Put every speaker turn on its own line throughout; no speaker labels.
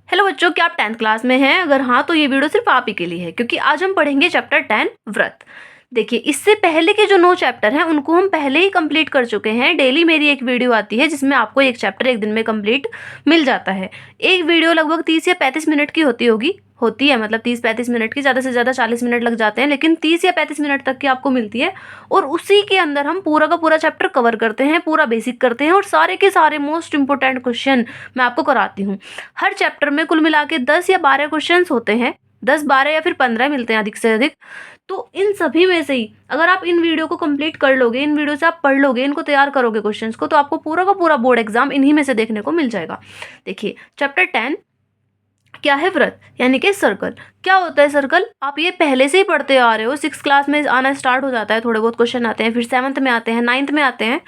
Hello बच्चों, क्या आप 10th क्लास में हैं? अगर हाँ तो ये वीडियो सिर्फ आप ही के लिए है, क्योंकि आज हम पढ़ेंगे चैप्टर 10 व्रत। देखिए, इससे पहले के जो 9 चैप्टर हैं उनको हम पहले ही कंप्लीट कर चुके हैं। डेली मेरी एक वीडियो आती है जिसमें आपको एक चैप्टर एक दिन में कंप्लीट मिल जाता है। एक वीडियो लगभग 30 या 35 मिनट की होती है, मतलब 30-35 मिनट की, ज़्यादा से ज़्यादा 40 मिनट लग जाते हैं, लेकिन 30 या 35 मिनट तक की आपको मिलती है। और उसी के अंदर हम पूरा का पूरा चैप्टर कवर करते हैं, पूरा बेसिक करते हैं और सारे के सारे मोस्ट इंपॉर्टेंट क्वेश्चन मैं आपको कराती हूँ। हर चैप्टर में कुल मिला के 10 या 12 क्वेश्चंस होते हैं, 10, 12 या फिर 15 मिलते हैं अधिक से अधिक। तो इन सभी में से ही अगर आप इन वीडियो को कंप्लीट कर लोगे, इन वीडियो से आप पढ़ लोगे, इनको तैयार करोगे क्वेश्चंस को, तो आपको पूरा का पूरा बोर्ड एग्जाम इन्हीं में से देखने को मिल जाएगा। देखिए, चैप्टर 10 क्या है? व्रत, यानी कि सर्कल। क्या होता है सर्कल? आप ये पहले से ही पढ़ते आ रहे हो, 6th क्लास में आना स्टार्ट हो जाता है, थोड़े बहुत क्वेश्चन आते हैं, फिर 7th में आते हैं, 9th में आते हैं।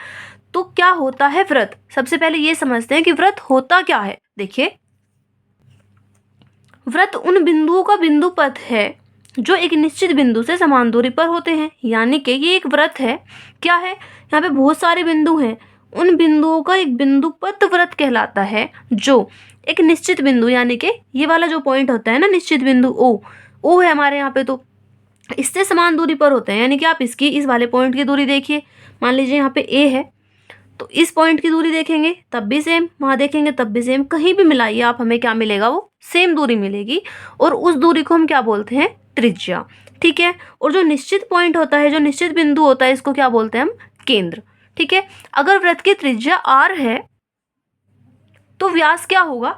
तो क्या होता है व्रत? सबसे पहले ये समझते हैं कि व्रत होता क्या है। देखिए, व्रत उन बिंदुओं का बिंदु पथ है जो एक निश्चित बिंदु से समान दूरी पर होते हैं, यानी कि ये एक व्रत है। क्या है? यहाँ पे बहुत सारे बिंदु हैं, उन बिंदुओं का एक बिंदु पथ व्रत कहलाता है, जो एक निश्चित बिंदु, यानी कि ये वाला जो पॉइंट होता है ना, निश्चित बिंदु ओ है हमारे यहाँ पे, तो इससे समान दूरी पर होते हैं। यानी कि आप इसकी, इस वाले पॉइंट की दूरी देखिए, मान लीजिए यहाँ पे ए है, तो इस पॉइंट की दूरी देखेंगे तब भी सेम, वहां देखेंगे तब भी सेम, कहीं भी मिलाइए आप, हमें क्या मिलेगा? वो सेम दूरी मिलेगी। और उस दूरी को हम क्या बोलते हैं? त्रिज्या। ठीक है। और जो निश्चित पॉइंट होता है, जो निश्चित बिंदु होता है, इसको क्या बोलते हैं हम? केंद्र। ठीक है। अगर वृत्त की त्रिज्या r है तो व्यास क्या होगा?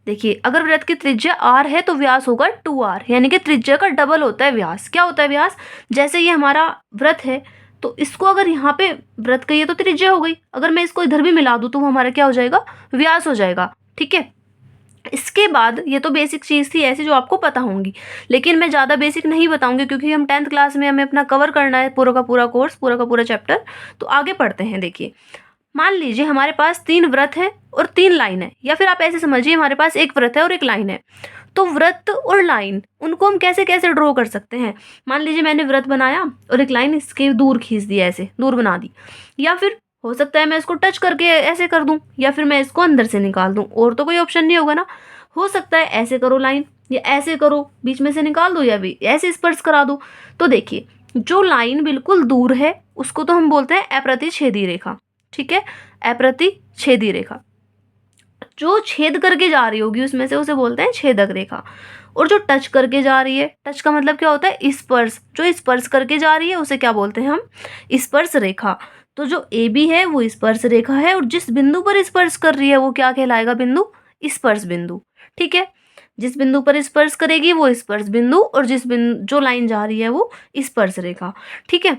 देखिए, अगर वृत्त की त्रिज्या r है तो व्यास होगा 2r, यानी कि त्रिज्या का डबल होता है व्यास। क्या होता है व्यास? जैसे ये हमारा वृत्त है, तो इसको अगर यहाँ पे वृत्त कहिए तो त्रिज्या हो गई, अगर मैं इसको इधर भी मिला दूं तो वो हमारा क्या हो जाएगा? व्यास हो जाएगा। ठीक है। इसके बाद, ये तो बेसिक चीज़ थी ऐसी जो आपको पता होंगी, लेकिन मैं ज़्यादा बेसिक नहीं बताऊंगी, क्योंकि हम 10th क्लास में हमें अपना कवर करना है पूरा का पूरा कोर्स, पूरा का पूरा चैप्टर। तो आगे पढ़ते हैं। देखिए, मान लीजिए हमारे पास 3 वृत्त है और 3 लाइन है, या फिर आप ऐसे समझिए हमारे पास एक वृत्त है और एक लाइन है। तो वृत्त और लाइन, उनको हम कैसे कैसे ड्रॉ कर सकते हैं? मान लीजिए मैंने वृत्त बनाया और एक लाइन इसके दूर खींच दी, ऐसे दूर बना दी, या फिर हो सकता है मैं इसको टच करके ऐसे कर दूं, या फिर मैं इसको अंदर से निकाल दूं, और तो कोई ऑप्शन नहीं होगा ना। हो सकता है ऐसे करो लाइन, या ऐसे करो बीच में से निकाल दो, या भी ऐसे स्पर्श करा दो। तो देखिए, जो लाइन बिल्कुल दूर है उसको तो हम बोलते हैं अप्रतिच्छेदी रेखा। ठीक है, अप्रतिच्छेदी रेखा। जो छेद करके जा रही होगी उसमें से, उसे बोलते हैं छेदक रेखा। और जो टच करके जा रही है, टच का मतलब क्या होता है? स्पर्श। जो स्पर्श करके जा रही है उसे क्या बोलते हैं हम? स्पर्श रेखा। तो जो ए बी है वो स्पर्श रेखा है, और जिस बिंदु पर स्पर्श कर रही है वो क्या कहलाएगा? बिंदु, स्पर्श बिंदु। ठीक है। जिस बिंदु पर स्पर्श करेगी वो स्पर्श बिंदु, और जिस बिंदु, जो लाइन जा रही है वो स्पर्श रेखा। ठीक है।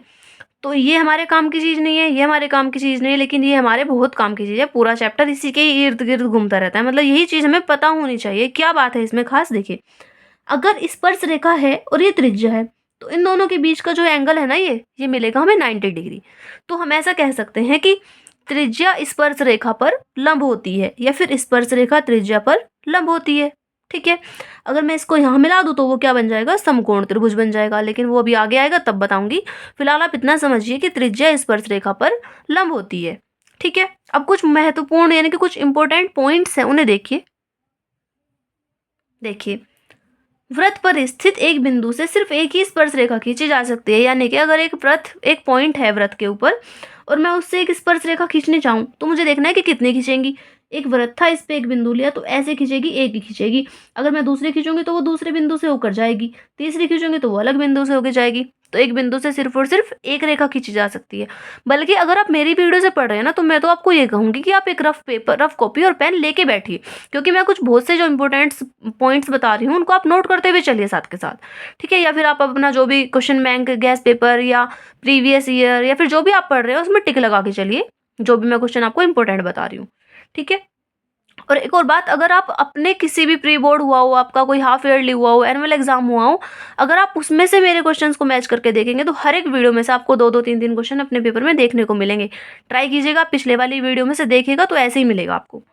तो ये हमारे काम की चीज़ नहीं है, ये हमारे काम की चीज़ नहीं है, लेकिन ये हमारे बहुत काम की चीज़ है। पूरा चैप्टर इसी के इर्द गिर्द घूमता रहता है, मतलब यही चीज़ हमें पता होनी चाहिए। क्या बात है इसमें खास? देखिए, अगर स्पर्श रेखा है और ये त्रिज्या है, तो इन दोनों के बीच का जो एंगल है ना, ये मिलेगा हमें 90 डिग्री। तो हम ऐसा कह सकते हैं कि त्रिज्या स्पर्श रेखा पर लंब होती है, या फिर स्पर्श रेखा त्रिज्या पर लंब होती है। ठीक है। अगर मैं इसको यहाँ मिला दूँ तो वो क्या बन जाएगा? समकोण त्रिभुज बन जाएगा, लेकिन वो अभी आगे आएगा तब बताऊंगी। फिलहाल आप इतना समझिए कि त्रिज्या स्पर्श रेखा पर लंब होती है। ठीक है। अब कुछ महत्वपूर्ण, यानी कि कुछ इंपॉर्टेंट पॉइंट्स हैं, उन्हें देखिए। देखिए, वृत्त पर स्थित एक बिंदु से सिर्फ एक ही स्पर्श रेखा खींची जा सकती है, यानी कि अगर एक वृत्त, एक पॉइंट है वृत्त के ऊपर, और मैं उससे एक स्पर्श रेखा खींचनी चाहूँ, तो मुझे देखना है कि कितनी खींचेंगी। एक वृत्त था, इस पे एक बिंदु लिया, तो ऐसे खींचेगी, एक ही खींचेगी। अगर मैं दूसरी खींचूंगी तो वो दूसरे बिंदु से होकर जाएगी, तीसरी खींचूंगी तो वो अलग बिंदु से होकर जाएगी। तो एक बिंदु से सिर्फ और सिर्फ एक रेखा खींची जा सकती है। बल्कि अगर आप मेरी वीडियो से पढ़ रहे हैं ना, तो मैं तो आपको ये कहूंगी कि आप एक रफ पेपर, रफ कॉपी और पेन लेके बैठिए, क्योंकि मैं कुछ बहुत से जो इंपॉर्टेंट पॉइंट्स बता रही हूँ उनको आप नोट करते हुए चलिए साथ के साथ। ठीक है। या फिर आप अपना जो भी क्वेश्चन बैंक, गैस पेपर, या प्रीवियस ईयर, या फिर जो भी आप पढ़ रहे हो उसमें टिक लगा के चलिए, जो भी मैं क्वेश्चन आपको इंपॉर्टेंट बता रही हूँ। ठीक है। और एक और बात, अगर आप अपने किसी भी प्री बोर्ड हुआ हो, आपका कोई हाफ ईयरली हुआ हो, एनुअल एग्जाम हुआ हो, अगर आप उसमें से मेरे क्वेश्चंस को मैच करके देखेंगे तो हर एक वीडियो में से आपको 2-2, 3-3 क्वेश्चन अपने पेपर में देखने को मिलेंगे। ट्राई कीजिएगा, पिछले वाली वीडियो में से देखिएगा तो ऐसे ही मिलेगा आपको।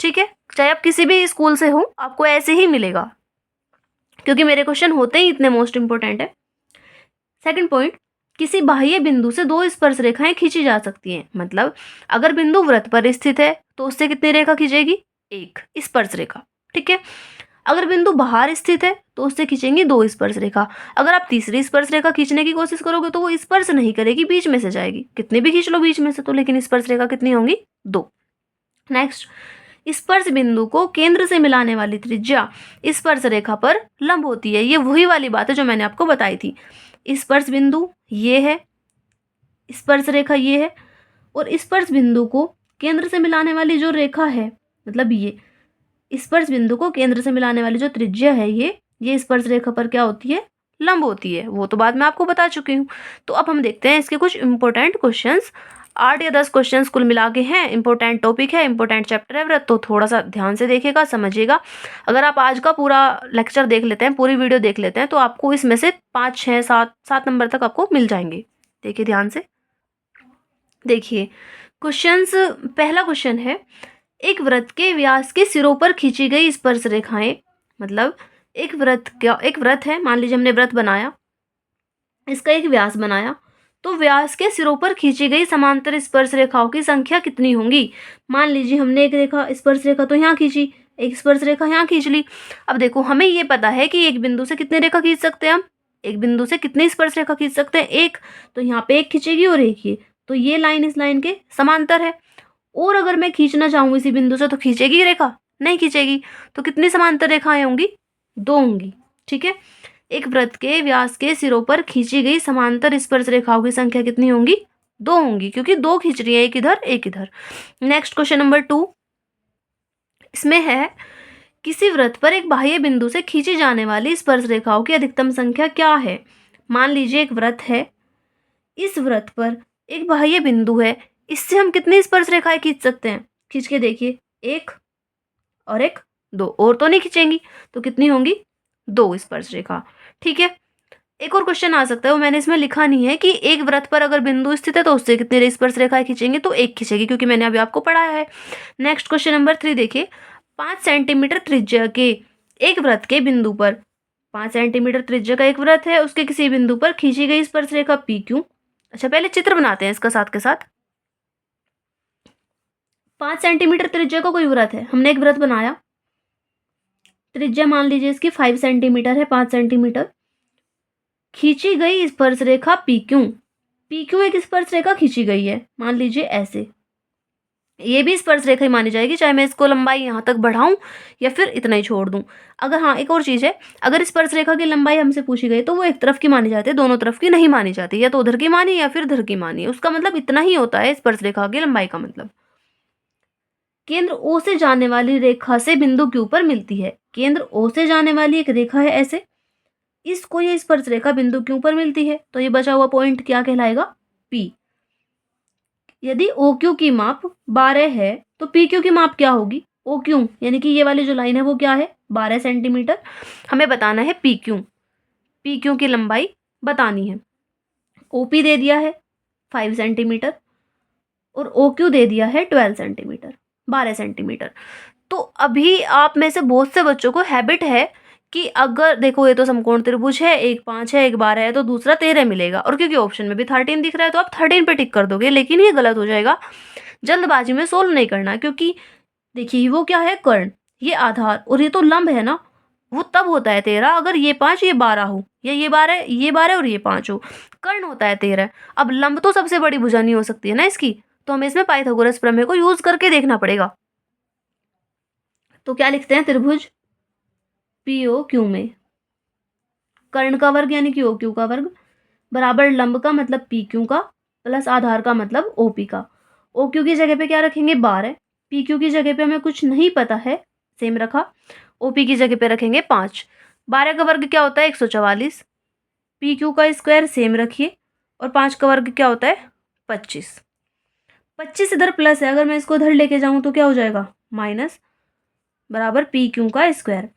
ठीक है। चाहे आप किसी भी स्कूल से हो, आपको ऐसे ही मिलेगा, क्योंकि मेरे क्वेश्चन होते ही इतने मोस्ट इंपॉर्टेंट है। सेकंड पॉइंट, किसी बाह्य बिंदु से 2 स्पर्श रेखाएं खींची जा सकती हैं। मतलब अगर बिंदु वृत्त पर स्थित है तो उससे कितनी रेखा खींचेगी? एक स्पर्श रेखा। ठीक है। अगर बिंदु बाहर स्थित है तो उससे खींचेंगे 2 स्पर्श रेखा। अगर आप तीसरी स्पर्श रेखा खींचने की कोशिश करोगे तो वो स्पर्श नहीं करेगी, बीच में से जाएगी। कितनी भी खींच लो बीच में से तो, लेकिन स्पर्श रेखा कितनी होंगी? 2। नेक्स्ट, स्पर्श बिंदु को केंद्र से मिलाने वाली त्रिज्या स्पर्श रेखा पर लंब होती है। ये वही वाली बात है जो मैंने आपको बताई थी। स्पर्श बिंदु ये है, स्पर्श रेखा ये है, और स्पर्श बिंदु को केंद्र से मिलाने वाली जो रेखा है, मतलब ये स्पर्श बिंदु को केंद्र से मिलाने वाली जो त्रिज्या है ये स्पर्श रेखा पर क्या होती है? लंब होती है। वो तो बाद में आपको बता चुकी हूँ। तो अब हम देखते हैं इसके कुछ इंपॉर्टेंट क्वेश्चंस। 8 या 10 क्वेश्चंस कुल मिला के हैं। इंपॉर्टेंट टॉपिक है, इंपॉर्टेंट चैप्टर है व्रत, तो थोड़ा सा ध्यान से देखिएगा, समझिएगा। अगर आप आज का पूरा लेक्चर देख लेते हैं, पूरी वीडियो देख लेते हैं, तो आपको इसमें से 5, 6, 7 नंबर तक आपको मिल जाएंगे। देखिए ध्यान से, देखिए क्वेश्चंस। पहला क्वेश्चन है, एक वृत्त के व्यास के सिरों पर खींची गई स्पर्श रेखाएं, मतलब एक वृत्त है, मान लीजिए हमने वृत्त बनाया, इसका एक व्यास बनाया, तो व्यास के सिरों पर खींची गई समांतर स्पर्श रेखाओं की संख्या कितनी होंगी? मान लीजिए हमने एक रेखा स्पर्श रेखा तो यहाँ खींची, एक स्पर्श रेखा यहाँ खींच ली। अब देखो हमें ये पता है कि एक बिंदु से कितने रेखा खींच सकते हैं हम, एक बिंदु से कितनी स्पर्श रेखा खींच सकते हैं? एक। तो यहाँ पे एक खींचेगी और एक ये, तो ये लाइन इस लाइन के समांतर है। और अगर मैं खींचना चाहूँ इसी बिंदु से तो खींचेगी रेखा? नहीं खींचेगी। तो कितनी समांतर रेखाएं होंगी? 2 होंगी। ठीक है। एक वृत्त के व्यास के सिरों पर खींची गई समांतर स्पर्श रेखाओं की संख्या कितनी होंगी? 2 होंगी, क्योंकि 2 खींच रही है, एक इधर एक इधर। नेक्स्ट क्वेश्चन नंबर 2, इसमें है, किसी वृत्त पर एक बाह्य बिंदु से खींची जाने वाली स्पर्श रेखाओं की अधिकतम संख्या क्या है? मान लीजिए एक वृत्त है, इस वृत्त पर एक बाह्य बिंदु है, इससे हम कितनी स्पर्श रेखाएं खींच सकते हैं? खींच के देखिए, 1 और 1, 2, और तो नहीं खींचेंगी, तो कितनी होंगी? 2 स्पर्श रेखा। ठीक है। एक और क्वेश्चन आ सकता है, वो मैंने इसमें लिखा नहीं है, कि एक वृत्त पर अगर बिंदु स्थित है तो उससे कितनी स्पर्श रेखाएं खींचेंगे? तो 1 खींचेगी, क्योंकि मैंने अभी आपको पढ़ाया है। नेक्स्ट क्वेश्चन नंबर 3 देखिए, 5 सेंटीमीटर त्रिज्या के एक वृत्त के बिंदु पर, 5 सेंटीमीटर त्रिज्या का एक वृत्त है, उसके किसी बिंदु पर खींची गई स्पर्श रेखा पी क्यू। अच्छा, पहले चित्र बनाते हैं इसका साथ के साथ। 5 सेंटीमीटर त्रिज्या का कोई वृत्त है, हमने एक वृत्त बनाया, त्रिज्या मान लीजिए इसकी 5 सेंटीमीटर है, 5 सेंटीमीटर। खींची गई स्पर्श रेखा पी क्यू, पी क्यू एक स्पर्श रेखा खींची गई है, मान लीजिए ऐसे, ये भी स्पर्श रेखा ही मानी जाएगी, चाहे मैं इसको लंबाई यहाँ तक बढ़ाऊं या फिर इतना ही छोड़ दूं। अगर हाँ, एक और चीज़ है, अगर स्पर्श रेखा की लंबाई हमसे पूछी गई तो वो एक तरफ की मानी जाती है, दोनों तरफ की नहीं मानी जाती, या तो उधर की मानी या फिर इधर की मानी। उसका मतलब इतना ही होता है स्पर्श रेखा की लंबाई का मतलब। केंद्र ओ से जाने वाली रेखा से बिंदु क्यू पर मिलती है। केंद्र ओ से जाने वाली एक रेखा है ऐसे, इसको ये स्पर्श रेखा बिंदु क्यू पर मिलती है, तो ये बचा हुआ पॉइंट क्या कहलाएगा? पी। यदि ओ क्यू की माप 12 है तो पी क्यू की माप क्या होगी? ओ क्यू, यानी कि ये वाली जो लाइन है वो क्या है? 12 सेंटीमीटर। हमें बताना है पी क्यू, पी क्यू की लंबाई बतानी है। ओ पी दे दिया है 5 सेंटीमीटर और ओ क्यू दे दिया है 12 सेंटीमीटर, 12 सेंटीमीटर। तो अभी आप में से बहुत से बच्चों को हैबिट है कि अगर देखो ये तो समकोण त्रिभुज है, एक 5 है, एक 12 है, तो दूसरा 13 मिलेगा, और क्योंकि ऑप्शन में भी 13 दिख रहा है तो आप 13 पे टिक कर दोगे, लेकिन ये गलत हो जाएगा। जल्दबाजी में सोल्व नहीं करना, क्योंकि देखिए वो क्या है? कर्ण, ये आधार, और ये तो लंब है ना, वो तब होता है 13 अगर ये 5 ये 12 हो, या ये 12 और ये 5 हो। कर्ण होता है 13। अब लंब तो सबसे बड़ी भुजा नहीं हो सकती है ना इसकी, तो हमें इसमें पाइथागोरस प्रमेय को यूज करके देखना पड़ेगा। तो क्या लिखते हैं? त्रिभुज पी ओ क्यू में कर्ण का वर्ग यानी कि ओ क्यू का वर्ग बराबर लंब का मतलब पी क्यू का प्लस आधार का मतलब ओ पी का। ओ क्यू की जगह पे क्या रखेंगे? 12। पी क्यू की जगह पे हमें कुछ नहीं पता है, सेम रखा। ओ पी की जगह पे रखेंगे 5। 12 का वर्ग क्या होता है? 144। पी क्यू का स्क्वायर सेम रखिए, और 5 का वर्ग क्या होता है? 25। 25 इधर प्लस है, अगर मैं इसको इधर लेके जाऊं तो क्या हो जाएगा? माइनस, बराबर पी क्यू का स्क्वायर।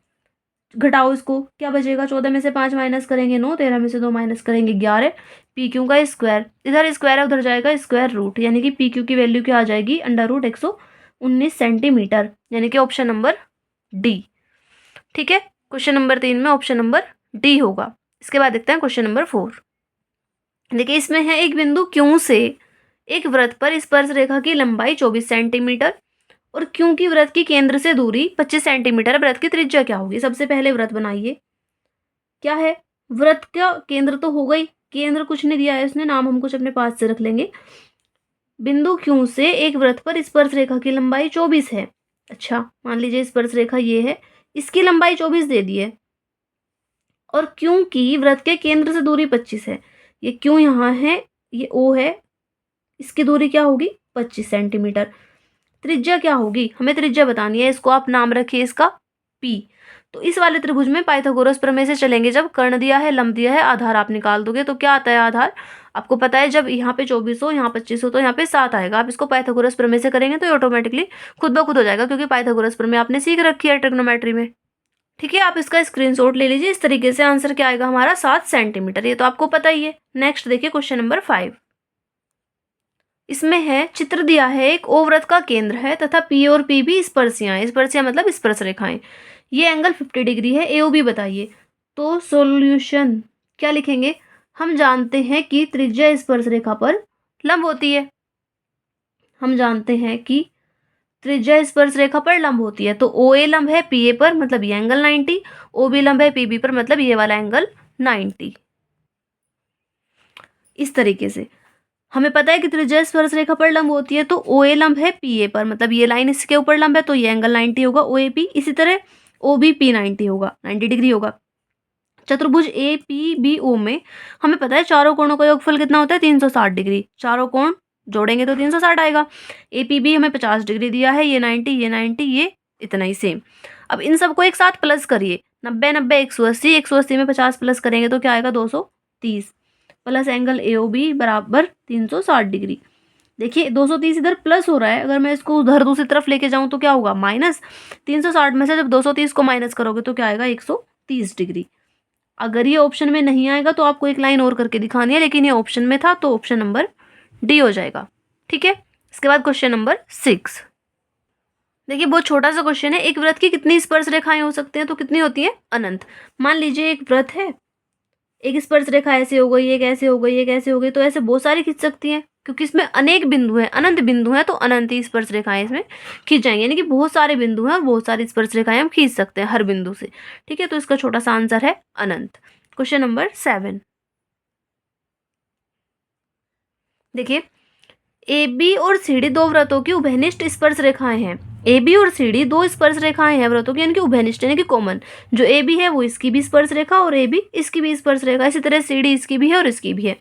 घटाओ इसको, क्या बचेगा? 14 में से 5 माइनस करेंगे 9, 13 में से 2 माइनस करेंगे 11। पी क्यू का स्क्वायर, इधर स्क्वायर है उधर जाएगा स्क्वायर रूट, यानी कि पी क्यू की वैल्यू क्या आ जाएगी? √119 सेंटीमीटर, यानी कि ऑप्शन नंबर डी। ठीक है, क्वेश्चन नंबर 3 में ऑप्शन नंबर डी होगा। इसके बाद देखते हैं क्वेश्चन नंबर 4। देखिए इसमें है, एक बिंदु क्यू से एक वृत्त पर स्पर्श रेखा की लंबाई 24 सेंटीमीटर और क्योंकि वृत्त की केंद्र से दूरी 25 सेंटीमीटर है, वृत्त की त्रिज्या क्या होगी? सबसे पहले वृत्त बनाइए। क्या है? वृत्त का केंद्र तो होगा ही, केंद्र कुछ नहीं दिया है उसने, नाम हम कुछ अपने पास से रख लेंगे। बिंदु Q से एक वृत्त पर स्पर्श रेखा की लंबाई 24 है। अच्छा, मान लीजिए स्पर्श रेखा ये है, इसकी लंबाई 24 दे दी है, और क्योंकि वृत्त के केंद्र से दूरी 25 है, ये Q यहाँ है, ये O है, इसकी दूरी क्या होगी? 25 सेंटीमीटर। त्रिज्या क्या होगी? हमें त्रिज्या बतानी है, इसको आप नाम रखिए इसका P। तो इस वाले त्रिभुज में पाइथागोरस प्रमेय से चलेंगे। जब कर्ण दिया है, लंब दिया है, आधार आप निकाल दोगे तो क्या आता है आधार? आपको पता है जब यहाँ पे 24 हो, यहाँ 25 हो, तो यहाँ पे 7 आएगा। आप इसको पाइथागोरस प्रमेय से करेंगे तो ऑटोमेटिकली खुद ब खुद हो जाएगा, क्योंकि पाइथागोरस प्रमेय आपने सीख रखी है ट्रिग्नोमेट्री में। ठीक है, आप इसका स्क्रीनशॉट ले लीजिए। इस तरीके से आंसर क्या आएगा हमारा? 7 सेंटीमीटर। ये तो आपको पता ही है। नेक्स्ट देखिए क्वेश्चन नंबर 5। इसमें है, चित्र दिया है, एक O वृत्त का केंद्र है तथा P और P भी स्पर्शियां हैं। स्पर्शियां मतलब स्पर्श रेखाएं। ये एंगल 50 डिग्री है, AOB बताइए। तो सॉल्यूशन क्या लिखेंगे? हम जानते हैं कि त्रिज्या स्पर्श रेखा पर लंब होती है। हम जानते हैं कि त्रिज्या स्पर्श रेखा पर लंब होती है, तो OA लंब है PA पर, मतलब ये एंगल 90। OB लंब है PB पर, मतलब ये वाला एंगल 90। इस तरीके से हमें पता है कि त्रिज्या स्पर्श रेखा पर लंब होती है, तो OA लंब है PA पर, मतलब ये लाइन इसके ऊपर लंब है, तो ये एंगल 90 होगा OAP। इसी तरह OBP 90 होगा, 90 डिग्री होगा। चतुर्भुज APBO में हमें पता है चारों कोणों का योगफल कितना होता है? 360 डिग्री। चारों कोण जोड़ेंगे तो 360 आएगा। APB हमें 50 डिग्री दिया है, ये 90, ये इतना ही सेम। अब इन सबको एक साथ प्लस करिए, 90 90 180, 180 में 50 प्लस करेंगे तो क्या आएगा? 230, प्लस एंगल AOB बराबर 360 डिग्री। देखिए 230 इधर प्लस हो रहा है, अगर मैं इसको उधर दूसरी तरफ लेके जाऊं तो क्या होगा? माइनस। 360 में से जब 230 को माइनस करोगे तो क्या आएगा? 130 डिग्री। अगर ये ऑप्शन में नहीं आएगा तो आपको एक लाइन और करके दिखानी है, लेकिन ये ऑप्शन में था तो ऑप्शन नंबर डी हो जाएगा। ठीक है, इसके बाद क्वेश्चन नंबर 6। देखिए बहुत छोटा सा क्वेश्चन है। एक वृत्त की कितनी स्पर्श रेखाएं हो सकते हैं? तो कितनी होती है? अनंत। मान लीजिए एक वृत्त है, एक स्पर्श रेखा ऐसे हो गई, एक ऐसे हो गई, एक ऐसे हो गई, तो ऐसे बहुत सारी खींच सकती हैं, क्योंकि इसमें अनेक बिंदु हैं, अनंत बिंदु हैं, तो अनंत ही स्पर्श रेखाएं इसमें खींच जाएंगी। यानी कि बहुत सारे बिंदु हैं और बहुत सारी स्पर्श रेखाएं हम खींच सकते हैं हर बिंदु से। ठीक है, तो इसका छोटा सा आंसर है अनंत। Question number 7। देखिए AB और CD दो वृत्तों की उभयनिष्ठ स्पर्श रेखाएं हैं। AB और CD दो स्पर्श रेखाएं हैं वृत्तों की, यानी कि उभयनिष्ठ यानी कि कॉमन। जो AB है वो इसकी भी स्पर्श रेखा और AB इसकी भी स्पर्श रेखा। इसी तरह CD इसकी भी है और इसकी भी है,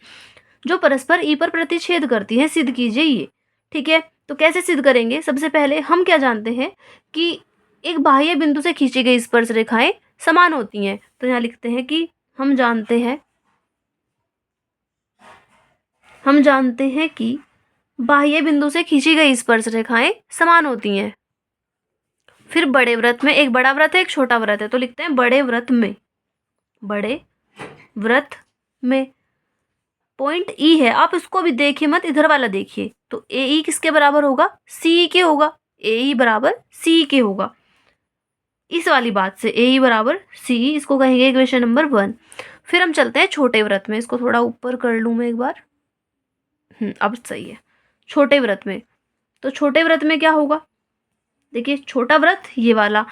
जो परस्पर E पर प्रतिच्छेद करती है। सिद्ध कीजिए ये। ठीक है, तो कैसे सिद्ध करेंगे? सबसे पहले हम क्या जानते हैं कि एक बाह्य बिंदु से खींची गई स्पर्श रेखाएं समान होती हैं। तो यहाँ लिखते हैं कि हम जानते हैं कि बाह्य बिंदु से खींची गई स्पर्श रेखाएं समान होती हैं। फिर बड़े वृत्त में, एक बड़ा वृत्त है एक छोटा वृत्त है, तो लिखते हैं बड़े वृत्त में पॉइंट E है। आप इसको भी देखिए मत, इधर वाला देखिए। तो AE किसके बराबर होगा? CE के होगा। AE बराबर CE के होगा। इस वाली बात से AE बराबर CE, इसको कहेंगे इक्वेशन नंबर 1। फिर हम चलते हैं छोटे वृत्त में। इसको थोड़ा ऊपर कर लूँ मैं एक बार। अब सही है। छोटे वृत्त में, तो छोटे वृत्त में क्या होगा? देखिए छोटा वृत्त ये वाला,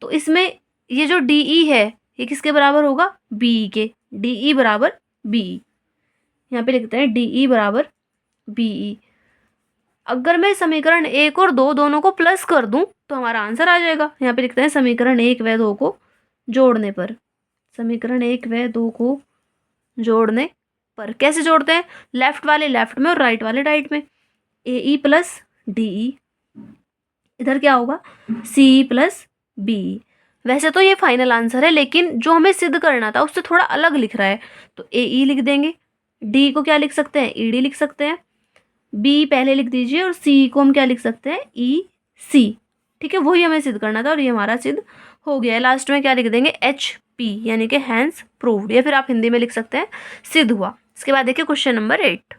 तो इसमें ये जो DE है ये किसके बराबर होगा? BE के। DE बराबर BE, यहाँ पे लिखते हैं DE बराबर BE। अगर मैं समीकरण 1 और 2 दोनों को प्लस कर दूं तो हमारा आंसर आ जाएगा। यहाँ पे लिखते हैं समीकरण 1 व 2 को जोड़ने पर। समीकरण 1 व 2 को जोड़ने पर कैसे जोड़ते हैं? लेफ्ट वाले लेफ्ट में और राइट वाले राइट में। AE प्लस DE, इधर क्या होगा? CE plus BE। वैसे तो ये फाइनल आंसर है, लेकिन जो हमें सिद्ध करना था उससे थोड़ा अलग लिख रहा है, तो AE लिख देंगे। D को क्या लिख सकते हैं? ED लिख सकते हैं। B पहले लिख दीजिए, और CE को हम क्या लिख सकते हैं? EC। ठीक है, वही हमें सिद्ध करना था और ये हमारा सिद्ध हो गया है। लास्ट में क्या लिख देंगे? HP, यानी कि हैंस प्रूव्ड, या फिर आप हिंदी में लिख सकते हैं सिद्ध हुआ। इसके बाद देखिए क्वेश्चन नंबर 8।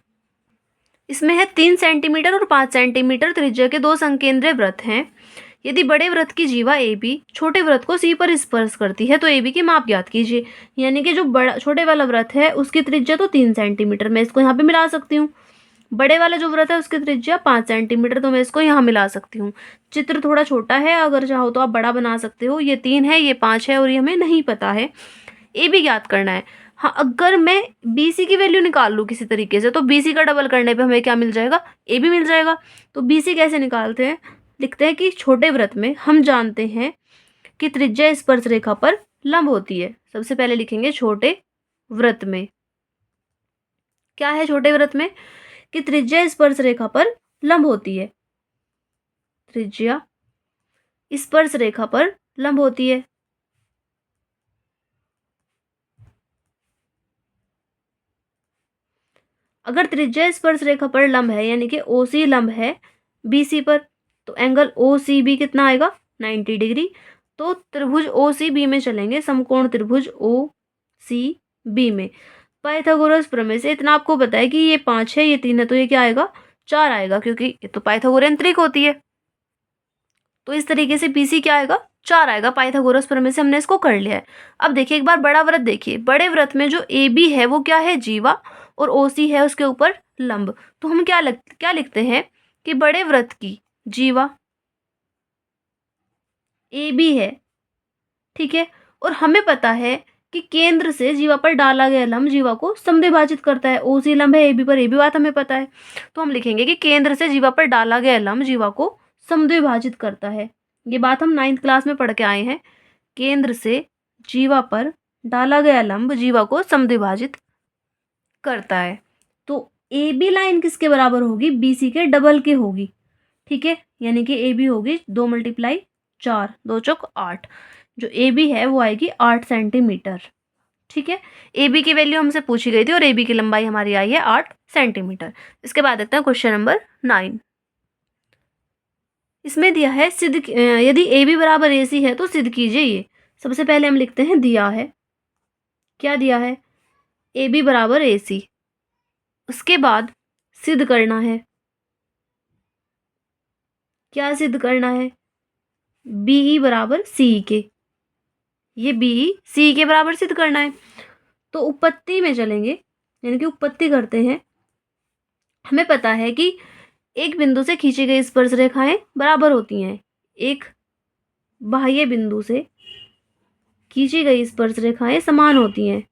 इसमें है 3 सेंटीमीटर और 5 सेंटीमीटर त्रिज्या के दो संकेंद्रीय वृत्त हैं। यदि बड़े वृत्त की जीवा AB छोटे वृत्त को C पर स्पर्श करती है तो AB की माप ज्ञात कीजिए। यानी कि जो बड़ा छोटे वाला वृत्त है उसकी त्रिज्या तो 3 सेंटीमीटर, मैं इसको यहाँ पे मिला सकती हूँ। बड़े वाला जो वृत्त है उसकी त्रिज्या 5 सेंटीमीटर, तो मैं इसको यहाँ मिला सकती हूँ। चित्र थोड़ा छोटा है, अगर चाहो तो आप बड़ा बना सकते हो। ये 3 है, ये 5 है और ये हमें नहीं पता है। ए बी ज्ञात करना है। हाँ, अगर मैं बी सी की वैल्यू निकाल लूँ किसी तरीके से, तो बी सी का डबल करने पे हमें क्या मिल जाएगा, ए बी मिल जाएगा। तो बी सी कैसे निकालते हैं, लिखते हैं कि छोटे वृत्त में हम जानते हैं कि त्रिज्या स्पर्श रेखा पर लंब होती है। सबसे पहले लिखेंगे छोटे वृत्त में क्या है, छोटे वृत्त में कि त्रिज्या स्पर्श रेखा पर लंब होती है। त्रिज्या स्पर्श रेखा पर लंब होती है। अगर त्रिज्या स्पर्श रेखा पर लंब है, यानी कि ओ सी लंब है बी सी पर, तो एंगल ओ सी बी कितना आएगा, 90 डिग्री। तो त्रिभुज ओ सी बी में चलेंगे, समकोण त्रिभुज ओ सी बी में। पाइथागोरस प्रमेय से इतना आपको पता है कि ये 5 है, ये 3 है, तो ये क्या आएगा, 4 आएगा, क्योंकि ये तो पाइथागोरियन त्रिक होती है। तो इस तरीके से पीसी क्या आएगा, 4 आएगा। पाइथागोरस प्रमेय से हमने इसको कर लिया है। अब देखिए एक बार बड़ा वृत्त देखिए, बड़े वृत्त में जो ए बी है वो क्या है, जीवा, और ओ सी है उसके ऊपर लंब। तो हम क्या लिखते हैं कि बड़े वृत्त की जीवा ए बी है, ठीक है, और हमें पता है कि केंद्र से जीवा पर डाला गया लंब जीवा को समद्विभाजित करता है। ओ सी लंब है ए बी पर, ए बी बात हमें पता है। तो हम लिखेंगे कि केंद्र से जीवा पर डाला गया लंब जीवा को समद्विभाजित करता है। ये बात हम 9th क्लास में पढ़ के आए हैं। केंद्र से जीवा पर डाला गया लंब जीवा को समद्विभाजित करता है। तो ए बी लाइन किसके बराबर होगी, बी सी के डबल के होगी, ठीक है, यानी कि ए बी होगी 2 × 4, 2 चौक 8। जो ए बी है वो आएगी 8 सेंटीमीटर, ठीक है। ए बी की वैल्यू हमसे पूछी गई थी और ए बी की लंबाई हमारी आई है 8 सेंटीमीटर। इसके बाद देखते हैं क्वेश्चन नंबर 9। इसमें दिया है सिद्ध यदि ए बी बराबर ए सी है तो सिद्ध कीजिए ये। सबसे पहले हम लिखते हैं दिया है, क्या दिया है, ए बी बराबर ए सी। उसके बाद सिद्ध करना है, क्या सिद्ध करना है, बीई बराबर सी के। ये बीई सी के बराबर सिद्ध करना है। तो उपपत्ति में चलेंगे, यानी कि उपपत्ति करते हैं। हमें पता है कि एक बिंदु से खींची गई स्पर्श रेखाएं बराबर होती हैं। एक बाह्य बिंदु से खींची गई स्पर्श रेखाएं समान होती हैं,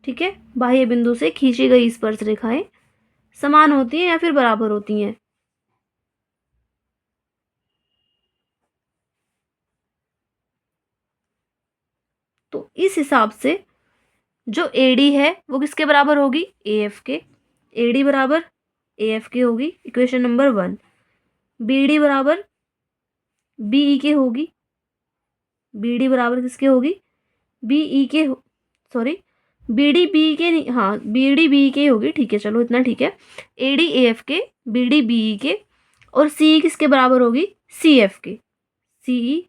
ठीक है। बाह्य बिंदु से खींची गई स्पर्श रेखाएं समान होती हैं या फिर बराबर होती हैं। तो इस हिसाब से जो AD है वो किसके बराबर होगी, AF के। AD बराबर AF के होगी, इक्वेशन नंबर 1। BD बराबर BE के होगी, BD बराबर किसके होगी, BE के, सॉरी BD BE के नहीं, हाँ BD BE के होगी, ठीक है, चलो इतना ठीक है। AD AF के, BD BE के, और CE किसके बराबर होगी, CF के। CE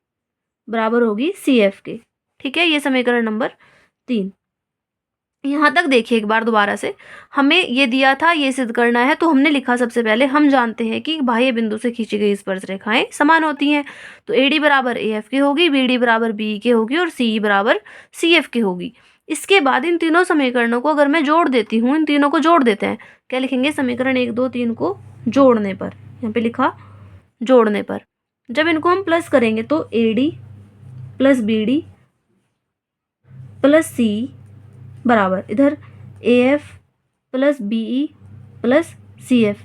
बराबर होगी CF के, ठीक है। ये समीकरण नंबर 3। यहाँ तक देखिए एक बार दोबारा से, हमें ये दिया था ये सिद्ध करना है, तो हमने लिखा सबसे पहले हम जानते हैं कि बाह्य बिंदु से खींची गई स्पर्श रेखाएं समान होती हैं। तो AD बराबर AF की होगी, BD बराबर BE की होगी और CE बराबर CF की होगी। इसके बाद इन तीनों समीकरणों को अगर मैं जोड़ देती हूँ, इन तीनों को जोड़ देते हैं, क्या लिखेंगे, समीकरण 1 2 3 को जोड़ने पर, यहाँ पे लिखा जोड़ने पर, जब इनको हम प्लस करेंगे तो AD plus BD plus CE बराबर इधर AF plus BE plus CF।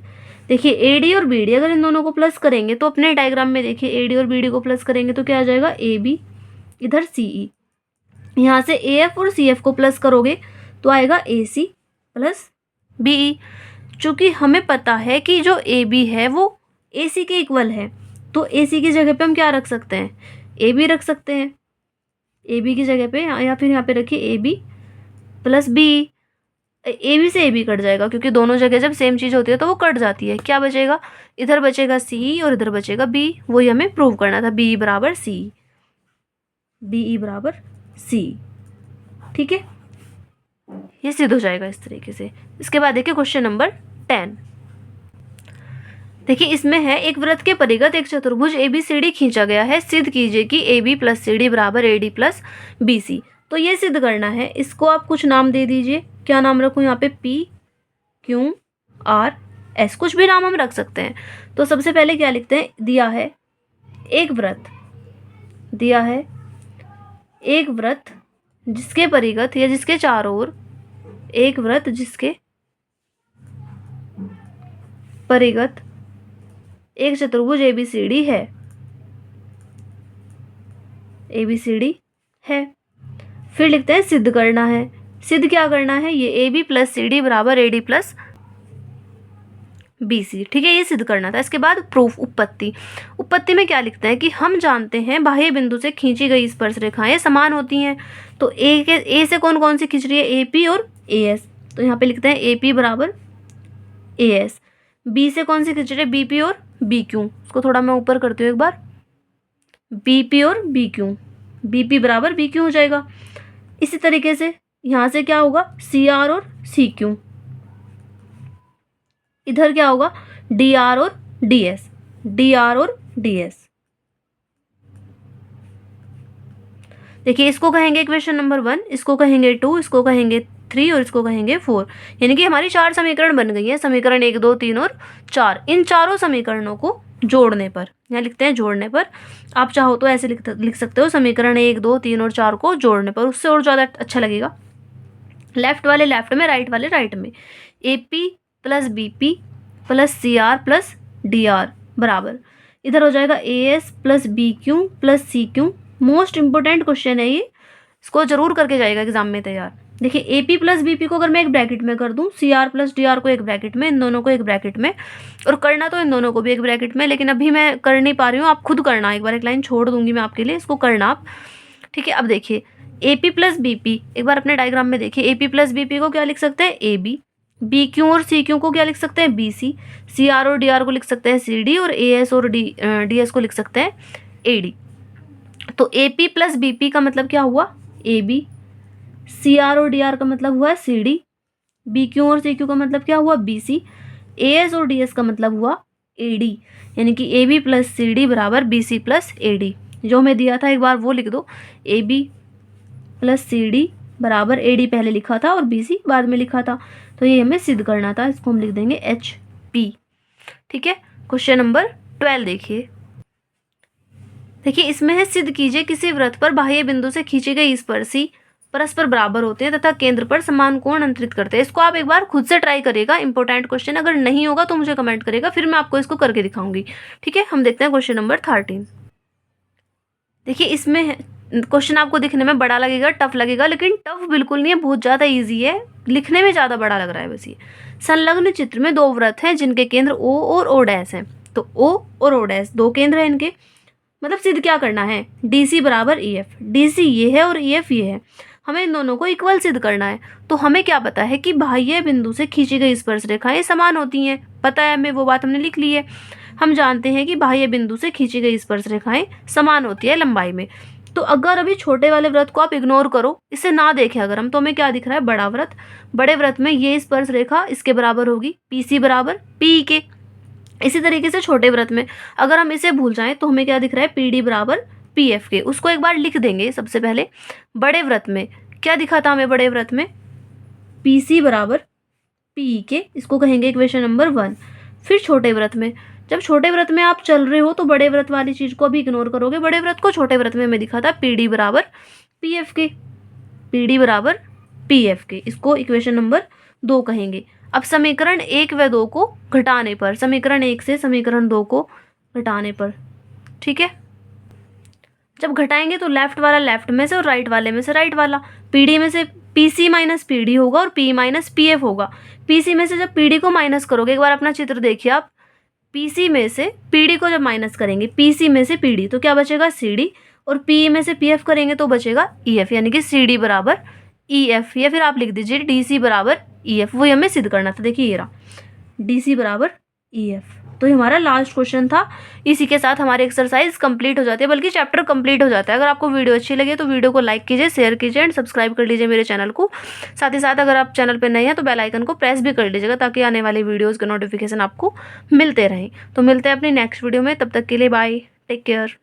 देखिए AD और BD अगर इन दोनों को प्लस करेंगे तो अपने डायग्राम में देखिए AD और BD को प्लस करेंगे तो क्या आ जाएगा, AB, इधर CE। यहाँ से AF और CF को प्लस करोगे तो आएगा AC प्लस BE। चूँकि हमें पता है कि जो AB है वो AC के इक्वल है, तो AC की जगह पे हम क्या रख सकते हैं, AB रख सकते हैं। AB की जगह पे या फिर यहाँ पे रखिए AB प्लस BE। AB से AB कट जाएगा, क्योंकि दोनों जगह जब सेम चीज़ होती है तो वो कट जाती है। क्या बचेगा, इधर बचेगा CE और इधर बचेगा B। वही हमें प्रूव करना था, BE बराबर CE, BE बराबर CE, ठीक है। ये सिद्ध हो जाएगा इस तरीके से। इसके बाद देखिए क्वेश्चन नंबर 10। देखिए इसमें है एक वृत्त के परिगत एक चतुर्भुज ABCD खींचा गया है, सिद्ध कीजिए कि AB प्लस CD बराबर AD प्लस BC। तो ये सिद्ध करना है, इसको आप कुछ नाम दे दीजिए। क्या नाम रखूँ यहाँ पे, P क्यू आर एस, कुछ भी नाम हम रख सकते हैं। तो सबसे पहले क्या लिखते हैं, दिया है एक व्रत, दिया है एक व्रत जिसके परिगत या जिसके चारों ओर, एक व्रत जिसके परिगत एक चतुर्भुज ABCD है, ABCD है। फिर लिखते हैं सिद्ध करना है, सिद्ध क्या करना है, ये AB प्लस CD बराबर AD प्लस BC, ठीक है, ये सिद्ध करना था। इसके बाद प्रूफ, उत्पत्ति, उत्पत्ति में क्या लिखते हैं कि हम जानते हैं बाह्य बिंदु से खींची गई स्पर्श रेखाएं समान होती हैं। तो ए से कौन कौन सी खींच रही है, AP और AS, तो यहाँ पे लिखते हैं AP बराबर AS। B से कौन सी खींच रही है, BP और BQ, इसको थोड़ा मैं ऊपर करती हूँ एक बार, BP और BQ, BP बराबर BQ हो जाएगा। इसी तरीके से यहाँ से क्या होगा, CR और CQ, इधर क्या होगा, DR और DS, DR और DS। देखिए इसको कहेंगे इक्वेशन नंबर 1, इसको कहेंगे 2, इसको कहेंगे 3 और इसको कहेंगे 4। यानी कि हमारी 4 समीकरण बन गई है, समीकरण 1, 2, 3 और 4। इन चारों समीकरणों को जोड़ने पर, यहाँ लिखते हैं जोड़ने पर, आप चाहो तो ऐसे लिख सकते हो, समीकरण 1, 2, 3 और 4 को जोड़ने पर, उससे और ज़्यादा अच्छा लगेगा। लेफ्ट वाले लेफ्ट में, राइट वाले राइट में, AP plus BP plus CR plus DR बराबर, इधर हो जाएगा AS plus BQ plus CQ। Most important question है ये, इसको जरूर करके जाएगा एग्जाम में तैयार। देखिए AP प्लस BP को अगर मैं एक ब्रैकेट में कर दूं, CR प्लस DR को एक ब्रैकेट में, इन दोनों को एक ब्रैकेट में, और करना तो इन दोनों को भी एक ब्रैकेट में, लेकिन अभी मैं कर नहीं पा रही हूँ, आप खुद करना, एक बार एक लाइन छोड़ दूंगी मैं आपके लिए, इसको करना आप, ठीक है। अब देखिए AP प्लस BP, एक बार अपने डायग्राम में देखिए, AP प्लस BP को क्या लिख सकते हैं, AB, BQ और CQ को क्या लिख सकते हैं, BC, CR और DR को लिख सकते हैं CD, और AS और DS को लिख सकते हैं AD। तो AP प्लस BP का मतलब क्या हुआ, AB, CR और DR का मतलब हुआ CD, BQ और CQ का मतलब क्या हुआ, BC, AS और DS का मतलब हुआ AD। यानी कि AB प्लस CD बराबर BC प्लस AD। जो मैं दिया था एक बार वो लिख दो, AB प्लस CD बराबर AD पहले लिखा था और BC बाद में लिखा था, तो ये हमें सिद्ध करना था, इसको हम लिख देंगे HP, ठीक है। क्वेश्चन नंबर 12 देखिए, देखिए इसमें है सिद्ध कीजिए किसी वृत्त पर बाह्य बिंदु से खींची गई स्पर्शी परस्पर बराबर होते हैं तथा केंद्र पर समान कोण अंतरित करते हैं। इसको आप एक बार खुद से ट्राई करिएगा, इंपॉर्टेंट क्वेश्चन, अगर नहीं होगा तो मुझे कमेंट करिएगा, फिर मैं आपको इसको करके दिखाऊंगी, ठीक है। हम देखते हैं क्वेश्चन नंबर 13। देखिए इसमें क्वेश्चन आपको दिखने में बड़ा लगेगा, टफ लगेगा, लेकिन टफ बिल्कुल नहीं है, बहुत ज़्यादा ईजी है, लिखने में ज़्यादा बड़ा लग रहा है बस ये। संलग्न चित्र में 2 वृत्त हैं जिनके केंद्र O और O डैश हैं। तो O और O डैश 2 केंद्र हैं इनके, मतलब सिद्ध क्या करना है, DC बराबर EF, DC ये है और EF ये है, हमें इन दोनों को इक्वल सिद्ध करना है। तो हमें क्या पता है कि बाह्य बिंदु से खींची गई स्पर्श रेखाएं समान होती हैं, पता है हमें, वो बात हमने लिख ली है। हम जानते हैं कि बाह्य बिंदु से खींची गई स्पर्श रेखाएं समान होती है लंबाई में। तो अगर अभी छोटे वाले वृत्त को आप इग्नोर करो, इसे ना देखें अगर हम, तो हमें क्या दिख रहा है, बड़ा वृत्त, बड़े वृत्त में ये स्पर्श रेखा इसके बराबर होगी, PC बराबर PE के। इसी तरीके से छोटे वृत्त में अगर हम इसे भूल जाएं तो हमें क्या दिख रहा है, PD बराबर PF के। उसको एक बार लिख देंगे। सबसे पहले बड़े वृत्त में क्या दिखा था हमें, बड़े वृत्त में PC बराबर PE के, इसको कहेंगे इक्वेशन नंबर 1। फिर छोटे वृत्त में, जब छोटे वृत्त में आप चल रहे हो तो बड़े वृत्त वाली चीज को अभी इग्नोर करोगे, बड़े वृत्त को छोटे वृत्त में हमें दिखा था PD बराबर PF के, PD बराबर PF के, इसको इक्वेशन नंबर 2 कहेंगे। अब समीकरण 1 व 2 को घटाने पर, समीकरण 1 से समीकरण 2 को घटाने पर, ठीक है, जब घटाएंगे तो लेफ्ट वाला लेफ्ट में से और राइट वाले में से राइट वाला, PD में से PC माइनस PD होगा और P माइनस PF होगा। PC में से जब PD को माइनस करोगे, एक बार अपना चित्र देखिए आप, PC में से PD को जब माइनस करेंगे, PC में से PD, तो क्या बचेगा CD, और PE में से PF करेंगे तो बचेगा EF, यानी कि CD बराबर EF, या फिर आप लिख दीजिए DC बराबर EF। वही हमें सिद्ध करना था, देखिए ये रहा DC बराबर EF। तो ये हमारा लास्ट क्वेश्चन था। इसी के साथ हमारी एक्सरसाइज कंप्लीट हो जाती है, बल्कि चैप्टर कंप्लीट हो जाता है। अगर आपको वीडियो अच्छी लगे तो वीडियो को लाइक कीजिए, शेयर कीजिए एंड सब्सक्राइब कर लीजिए मेरे चैनल को। साथ ही साथ अगर आप चैनल पर नए हैं तो बेल आइकन को प्रेस भी कर लीजिएगा, ताकि आने वाली वीडियोज़ के नोटिफिकेशन आपको मिलते रहें। तो मिलते हैं अपनी नेक्स्ट वीडियो में, तब तक के लिए बाय, टेक केयर।